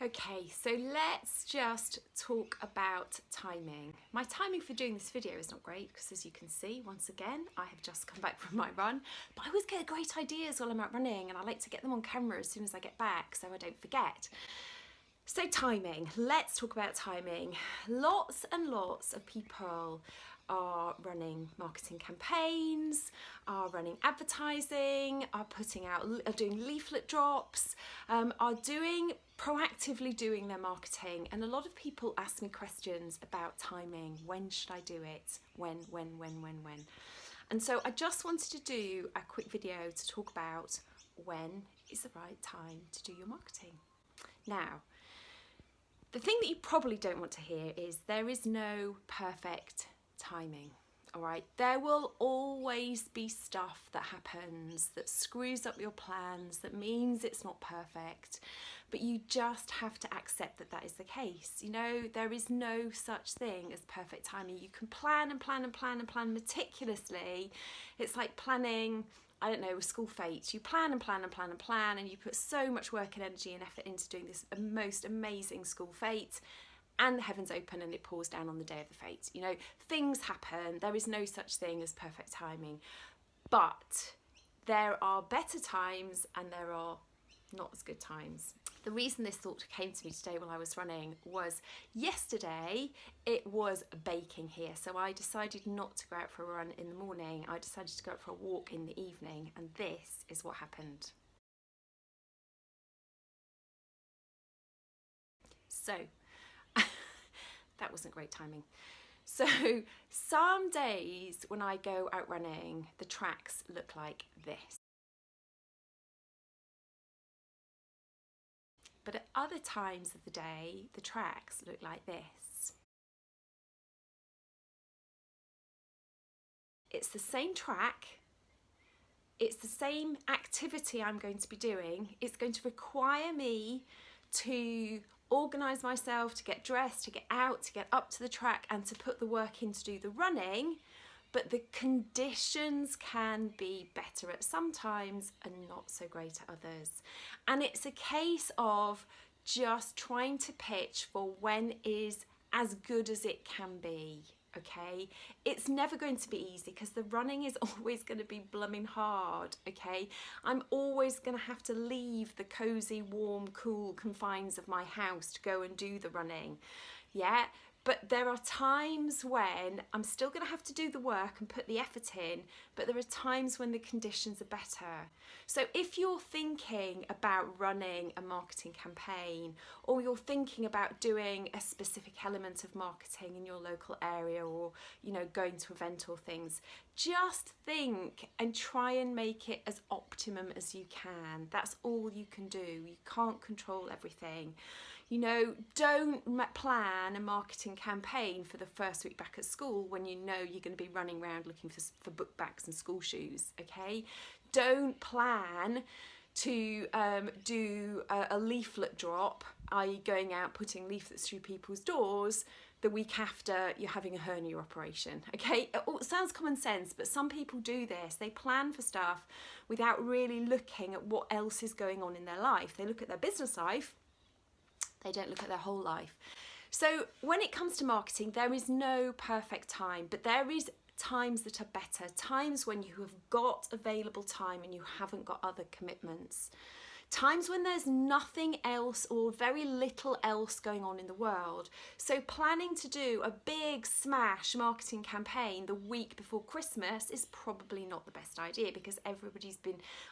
Okay, so let's just talk about timing. My timing for doing this video is not great because, as you can see, once again, I have just come back from my run, but I always get great ideas while I'm out running and I like to get them on camera as soon as I get back so I don't forget. So timing, let's talk about timing. Lots and lots of people are running marketing campaigns, are running advertising, are doing leaflet drops, are proactively doing their marketing. And a lot of people ask me questions about timing. When should I do it? When? And so I just wanted to do a quick video to talk about when is the right time to do your marketing. Now, the thing that you probably don't want to hear is there is no perfect timing, all right? There will always be stuff that happens that screws up your plans, that means it's not perfect, but you just have to accept that that is the case. You know, there is no such thing as perfect timing. You can plan and plan and plan and plan meticulously. It's like planning, I don't know, a school fete. You plan and plan and plan and plan, and you put so much work and energy and effort into doing this most amazing school fete, and the heavens open and it pours down on the day of the fete. You know, things happen. There is no such thing as perfect timing, but there are better times and there are not as good times. The reason this thought came to me today while I was running was yesterday it was baking here, so I decided not to go out for a run in the morning. I decided to go out for a walk in the evening, and this is what happened. So that wasn't great timing. So some days when I go out running, the tracks look like this. But at other times of the day, the tracks look like this. It's the same track, it's the same activity I'm going to be doing. It's going to require me to organise myself, to get dressed, to get out, to get up to the track and to put the work in to do the running, but the conditions can be better at some times and not so great at others. And it's a case of just trying to pitch for when is as good as it can be, okay? It's never going to be easy because the running is always going to be blooming hard, okay? I'm always going to have to leave the cozy, warm, cool confines of my house to go and do the running, yeah? But there are times when I'm still going to have to do the work and put the effort in, but there are times when the conditions are better. So if you're thinking about running a marketing campaign, or you're thinking about doing a specific element of marketing in your local area, or, you know, going to an event or things, just think and try and make it as optimum as you can. That's all you can do. You can't control everything. You know, don't plan a marketing campaign for the first week back at school when you know you're going to be running around looking for book bags and school shoes, okay? Don't plan to do a leaflet drop, i.e. going out putting leaflets through people's doors the week after you're having a hernia operation, okay? It sounds common sense, but some people do this. They plan for stuff without really looking at what else is going on in their life. They look at their business life, they don't look at their whole life. So when it comes to marketing, there is no perfect time, but there is times that are better, times when you have got available time and you haven't got other commitments. Times when there's nothing else or very little else going on in the world. So planning to do a big smash marketing campaign the week before Christmas is probably not the best idea because everybody's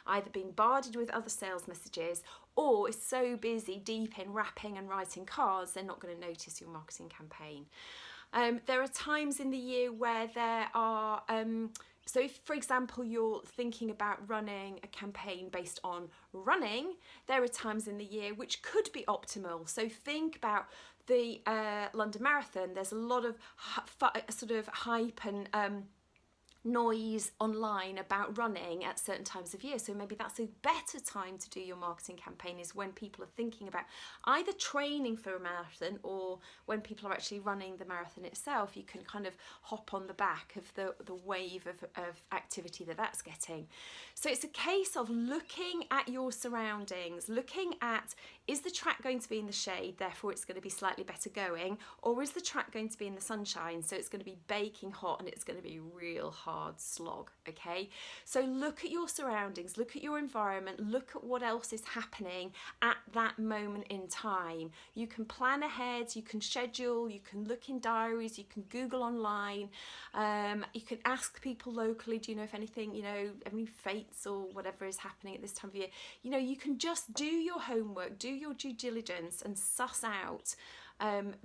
either been bombarded with other sales messages or is so busy deep in wrapping and writing cards they're not going to notice your marketing campaign. There are times in the year where there are so if, for example, you're thinking about running a campaign based on running, there are times in the year which could be optimal. So think about the London Marathon. There's a lot of sort of hype and noise online about running at certain times of year, so maybe that's a better time to do your marketing campaign is when people are thinking about either training for a marathon or when people are actually running the marathon itself. You can kind of hop on the back of the wave of activity that's getting. So it's a case of looking at your surroundings, looking at is the track going to be in the shade, therefore it's going to be slightly better going, or is the track going to be in the sunshine, so it's going to be baking hot and it's going to be a real hard slog, okay? So look at your surroundings, look at your environment, look at what else is happening at that moment in time. You can plan ahead, you can schedule, you can look in diaries, you can Google online, you can ask people locally, do you know if anything, you know, any fates or whatever is happening at this time of year. You know, you can just do your homework, do your due diligence and suss out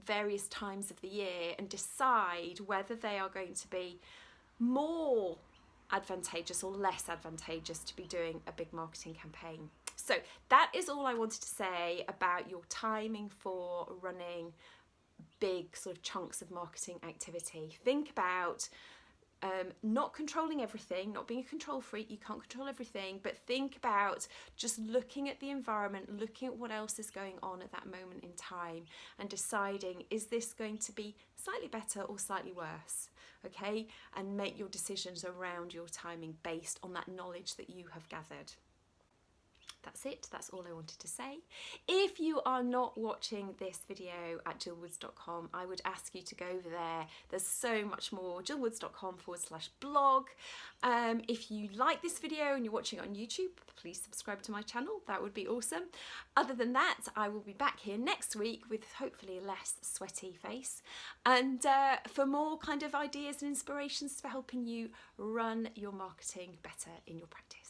various times of the year and decide whether they are going to be more advantageous or less advantageous to be doing a big marketing campaign. So that is all I wanted to say about your timing for running big sort of chunks of marketing activity. Think about not controlling everything, not being a control freak, you can't control everything, but think about just looking at the environment, looking at what else is going on at that moment in time and deciding, is this going to be slightly better or slightly worse, okay? And make your decisions around your timing based on that knowledge that you have gathered. That's it, that's all I wanted to say. If you are not watching this video at jillwoods.com, I would ask you to go over there. There's so much more, jillwoods.com/blog. If you like this video and you're watching it on YouTube, please subscribe to my channel, that would be awesome. Other than that, I will be back here next week with hopefully a less sweaty face and for more kind of ideas and inspirations for helping you run your marketing better in your practice.